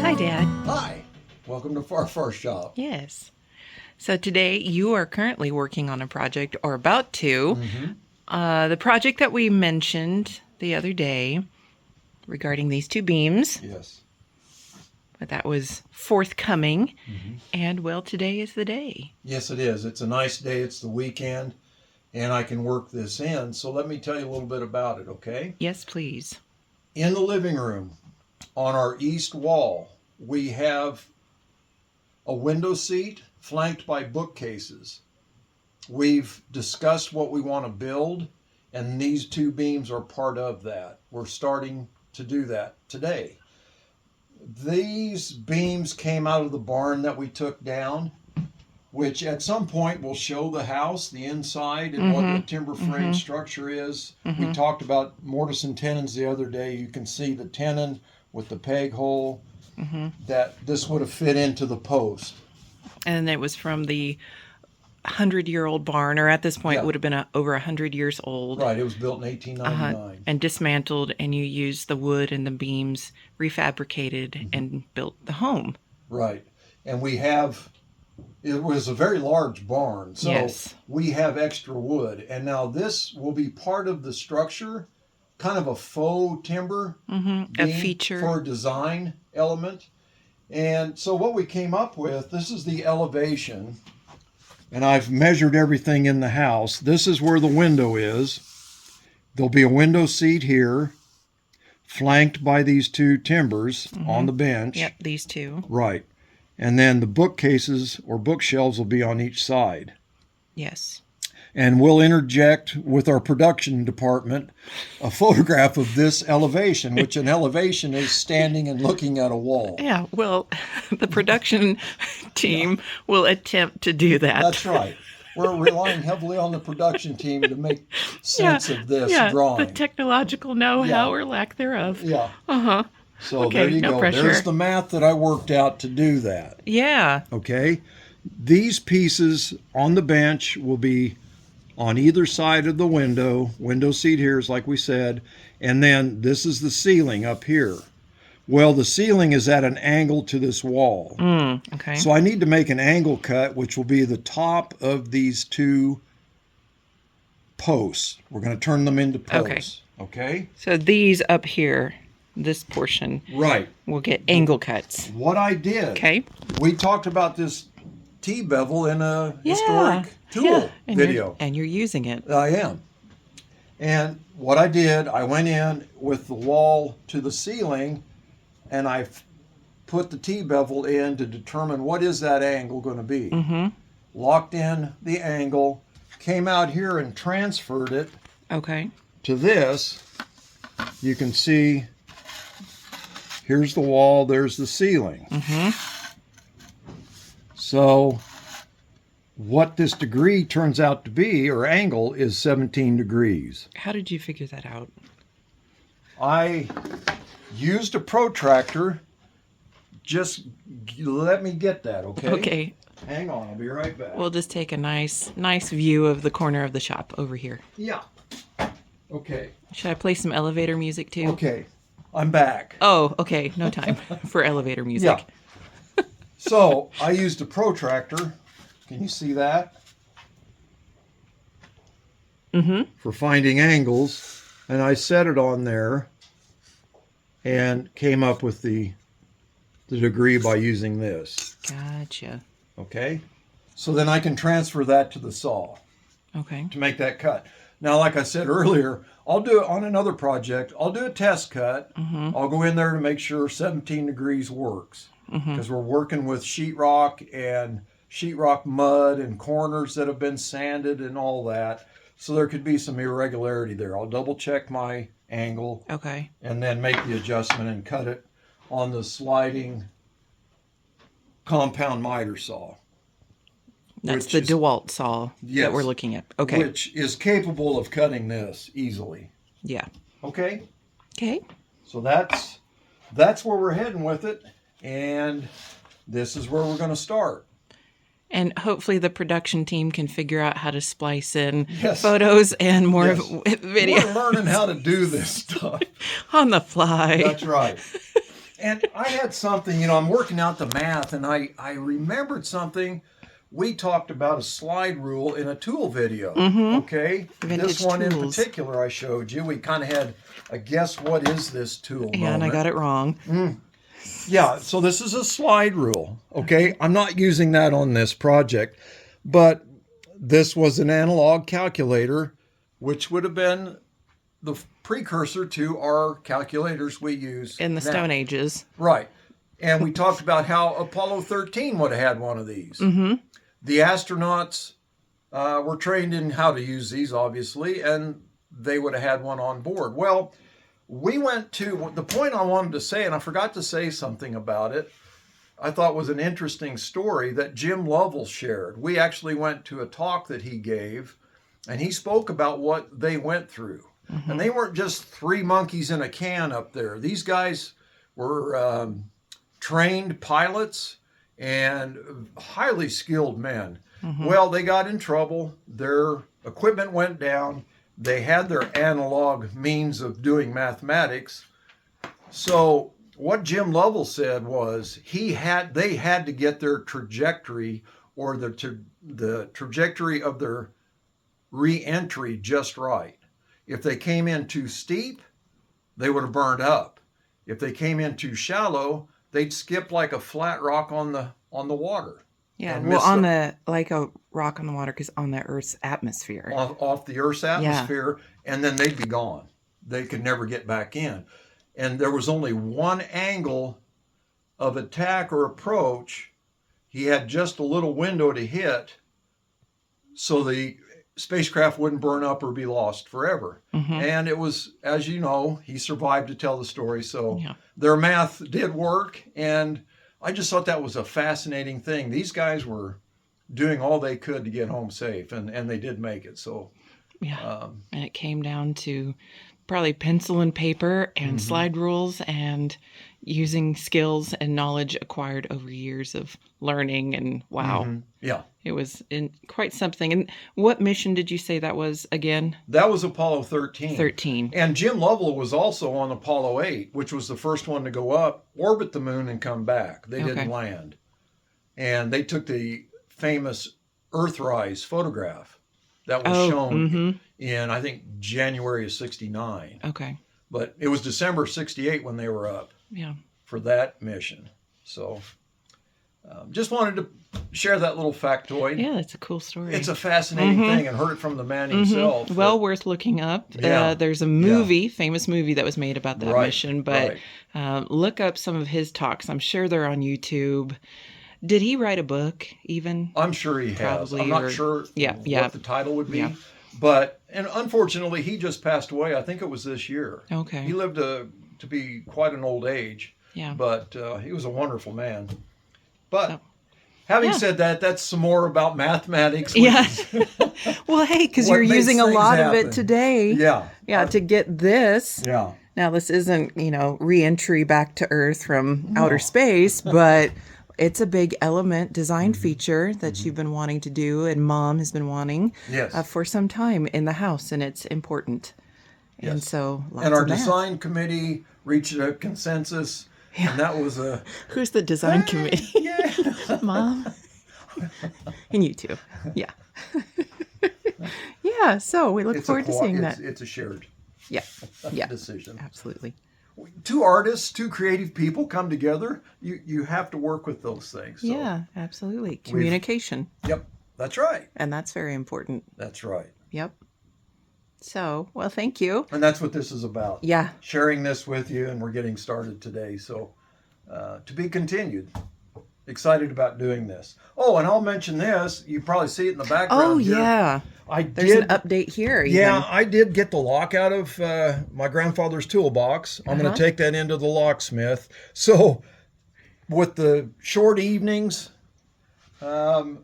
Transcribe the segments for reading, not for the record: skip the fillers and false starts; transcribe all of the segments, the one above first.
Hi, Dad. Hi, welcome to FarFar Shop. Yes. So today you are currently working on a project, or about to. The project that we mentioned the other day regarding these two beams. Yes. But that was forthcoming. And well, today is the day. Yes, it is. It's a nice day. It's the weekend, and I can work this in. So let me tell you a little bit about it, okay? Yes, please. In the living room, on our east wall, we have a window seat flanked by bookcases. We've discussed what we want to build, and these two beams are part of that. We're starting to do that today. These beams came out of the barn that we took down, which at some point will show the house, the inside, and what the timber frame structure is. We talked about mortise and tenons the other day. You can see the tenon with the peg hole, that this would have fit into the post. And it was from the 100-year-old barn, or at this point Yeah. would have been over 100 years old. Right, it was built in 1899. And dismantled, and you used the wood and the beams refabricated and built the home. Right, and it was a very large barn, so Yes. we have extra wood. And now this will be part of the structure, kind of a faux timber A beam feature. for a design element. And so what we came up with, this is the elevation, and I've measured everything in the house. This is where the window is. There'll be a window seat here, flanked by these two timbers on the bench. Yep, these two. Right. And then the bookcases or bookshelves will be on each side. Yes. And we'll interject with our production department a photograph of this elevation, which an elevation is standing and looking at a wall. Yeah, well, the production team will attempt to do that. That's right. We're relying heavily on the production team to make sense of this drawing. The technological know-how or lack thereof. Yeah. Uh-huh. So Okay, there you no go. pressure. There's the math that I worked out to do that. Yeah. Okay. These pieces on the bench will be on either side of the window seat here is like we said, and then this is the ceiling up here. Well, the ceiling is at an angle to this wall. Okay. So I need to make an angle cut, which will be the top of these two posts. We're going to turn them into posts. Okay? So these up here, this portion, Right. will get angle cuts. What I did, Okay. we talked about this T-bevel in a historic tool And video. you're using it. I am. And what I did, I went in with the wall to the ceiling, and I put the T-bevel in to determine what is that angle going to be. Locked in the angle, came out here and transferred it Okay. to this. You can see, here's the wall, there's the ceiling. So what this degree turns out to be, or angle, is 17 degrees. How did you figure that out? I used a protractor. Just let me get that, okay? Okay. Hang on, I'll be right back. We'll just take a nice view of the corner of the shop over here. Yeah. Okay. Should I play some elevator music too? Okay. I'm back. Oh, okay. No time for elevator music. Yeah. So I used a protractor. Can you see that? For finding angles. And I set it on there and came up with the degree by using this. Gotcha. Okay? So then I can transfer that to the saw Okay. to make that cut. Now, like I said earlier, I'll do it on another project. I'll do a test cut. I'll go in there to make sure 17 degrees works. Because we're working with sheetrock and sheetrock mud and corners that have been sanded and all that. So there could be some irregularity there. I'll double check my angle Okay. and then make the adjustment and cut it on the sliding compound miter saw. That's Which the is- DeWalt saw Yes. that we're looking at. Okay. Which is capable of cutting this easily. Yeah. Okay? Okay. So that's where we're heading with it. And this is where we're going to start. And hopefully the production team can figure out how to splice in Yes. photos and more Yes. video We're learning how to do this stuff. on the fly. That's right. And I had something, I'm working out the math, and I remembered something. We talked about a slide rule in a tool video. Okay, Vintage this one in tools. particular I showed you. We kind of had a guess what is this tool Yeah, and I moment. got it wrong. Yeah, so this is a slide rule. Okay, I'm not using that on this project, but this was an analog calculator, which would have been the precursor to our calculators we use In the now. Stone Ages. Right. And we talked about how Apollo 13 would have had one of these. The astronauts were trained in how to use these, obviously, and they would have had one on board. Well, we went to the point I wanted to say, and I forgot to say something about it. I thought was an interesting story that Jim Lovell shared. We actually went to a talk that he gave, and he spoke about what they went through. And they weren't just three monkeys in a can up there. These guys were trained pilots and highly skilled men. Well, they got in trouble. Their equipment went down. They had their analog means of doing mathematics. So what Jim Lovell said was they had to get their trajectory or the trajectory of their re-entry just right. If they came in too steep, they would have burned up. If they came in too shallow, they'd skip like a flat rock on the water. Yeah, and well, miss like a rock on the water, because on the Earth's atmosphere. off the Earth's atmosphere, and then they'd be gone. They could never get back in. And there was only one angle of attack or approach. He had just a little window to hit so the spacecraft wouldn't burn up or be lost forever. And it was, as you know, he survived to tell the story. So their math did work. And I just thought that was a fascinating thing. These guys were doing all they could to get home safe, and they did make it. So And it came down to probably pencil and paper and slide rules and using skills and knowledge acquired over years of learning. And wow. Yeah. It was quite something. And what mission did you say that was again? That was Apollo 13. 13. And Jim Lovell was also on Apollo 8, which was the first one to go up, orbit the moon, and come back. They didn't land. And they took the famous Earthrise photograph that was shown in, I think, January of 69. Okay. But it was December 68 when they were up for that mission. So just wanted to share that little factoid. Yeah, that's a cool story. It's a fascinating thing, and heard it from the man himself. Well worth looking up. Yeah. There's a movie, famous movie that was made about that mission, but look up some of his talks. I'm sure they're on YouTube. Did he write a book even? I'm sure he has. Probably, I'm not sure what the title would be. But, and unfortunately, he just passed away. I think it was this year. Okay. He lived to be quite an old age. Yeah. But he was a wonderful man. But having said that, that's some more about mathematics. Well, hey, because you're using a lot of it today. Yeah. Yeah, to get this. Yeah. Now, this isn't, re-entry back to Earth from outer space, but it's a big element design feature that you've been wanting to do, and Mom has been wanting for some time in the house, and it's important. Yes. And so, lots and our of math. design committee reached a consensus, and that was a... Who's the design committee? Yeah. Mom. And you too. Yeah. Yeah, so we look forward to seeing that. It's a shared decision. Absolutely. Two artists, two creative people come together. You have to work with those things. So. Yeah, absolutely. Communication. Yep, that's right. And that's very important. That's right. Yep. So, well, thank you. And that's what this is about. Yeah. Sharing this with you, and we're getting started today. So, to be continued. Excited about doing this. Oh, and I'll mention this. You probably see it in the background. Oh, here. yeah. There's an update here. Even. Yeah, I did get the lock out of my grandfather's toolbox. I'm going to take that into the locksmith. So, with the short evenings, I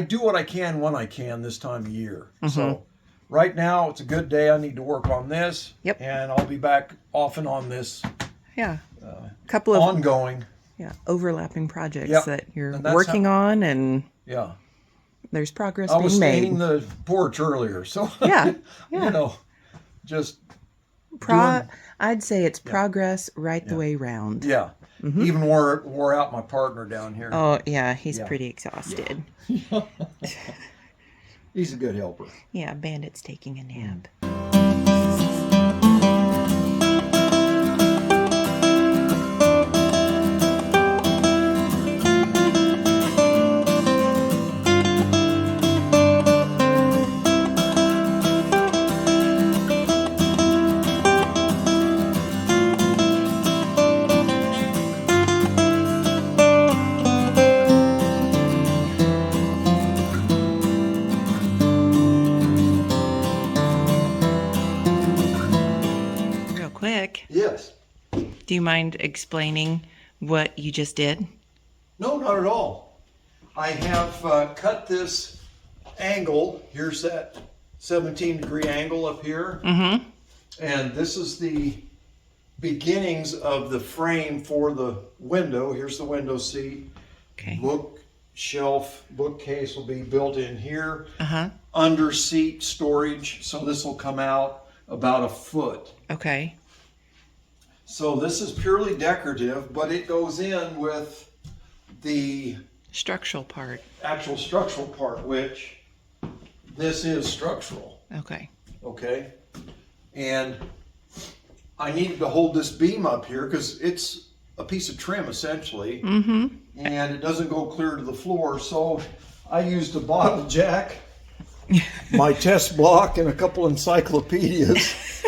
do what I can when I can this time of year. So, right now, it's a good day. I need to work on this. Yep. And I'll be back often on this. Yeah. Couple of ongoing. Yeah, overlapping projects that you're working on, and there's progress being made. I was painting the porch earlier, so yeah. just I'd say it's progress right the way round. Yeah. Even wore out my partner down here. Oh, yeah, he's pretty exhausted. He's a good helper. Yeah, Bandit's taking a nap. Real quick, Yes. do you mind explaining what you just did? No, not at all. I have cut this angle. Here's that 17-degree angle up here. Mm-hmm. And this is the beginnings of the frame for the window. Here's the window seat. Okay. Bookshelf, bookcase will be built in here. Uh-huh. Under seat storage. So this will come out about a foot. Okay. So this is purely decorative, but it goes in with the Structural part. actual structural part, which this is structural. Okay. Okay. And I needed to hold this beam up here because it's a piece of trim essentially. Mm-hmm. And it doesn't go clear to the floor. So I used a bottle jack, my test block, and a couple encyclopedias.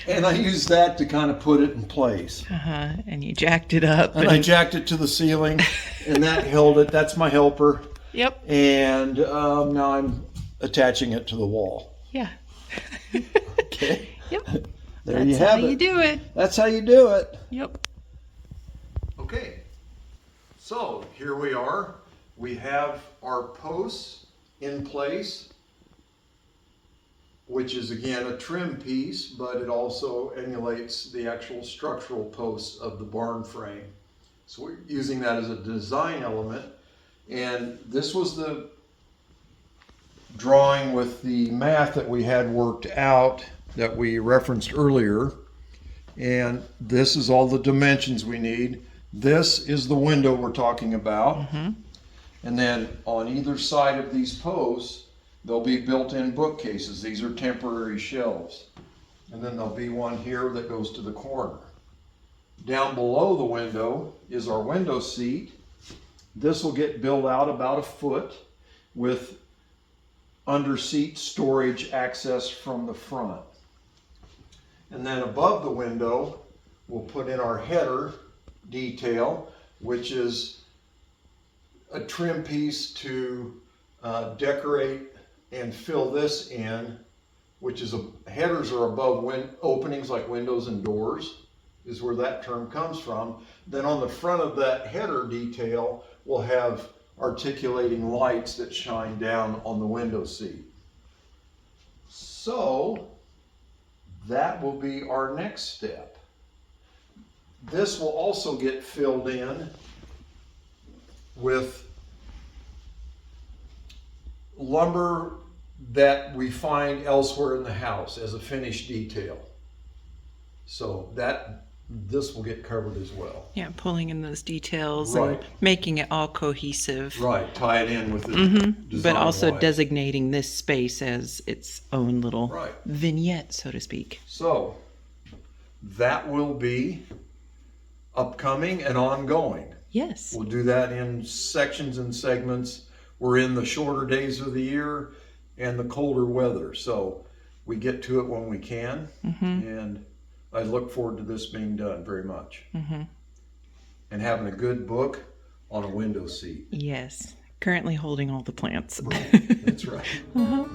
And I used that to kind of put it in place. Uh-huh. And you jacked it up. And I jacked it to the ceiling, and that held it. That's my helper. Yep. And now I'm attaching it to the wall. Yeah. Okay. Yep. There you have it. That's how you do it. That's how you do it. Yep. Okay. So here we are. We have our posts in place, which is again a trim piece, but it also emulates the actual structural posts of the barn frame. So we're using that as a design element. And this was the drawing with the math that we had worked out that we referenced earlier. And this is all the dimensions we need. This is the window we're talking about. Mm-hmm. And then on either side of these posts, there'll be built-in bookcases. These are temporary shelves. And then there'll be one here that goes to the corner. Down below the window is our window seat. This will get built out about a foot with under seat storage access from the front. And then above the window, we'll put in our header detail, which is a trim piece to decorate and fill this in, which is headers are above openings like windows and doors, is where that term comes from. Then on the front of that header detail, we'll have articulating lights that shine down on the window seat. So that will be our next step. This will also get filled in with lumber that we find elsewhere in the house as a finished detail. So this will get covered as well. Yeah, pulling in those details Right. and making it all cohesive. Right, tie it in with the Mm-hmm. But also design-wise. designating this space as its own little Right. vignette, so to speak. So that will be upcoming and ongoing. Yes. We'll do that in sections and segments. We're in the shorter days of the year and the colder weather, so we get to it when we can. Mm-hmm. And I look forward to this being done very much. Mm-hmm. And having a good book on a window seat. Yes. Currently holding all the plants. Right. That's right. Uh-huh.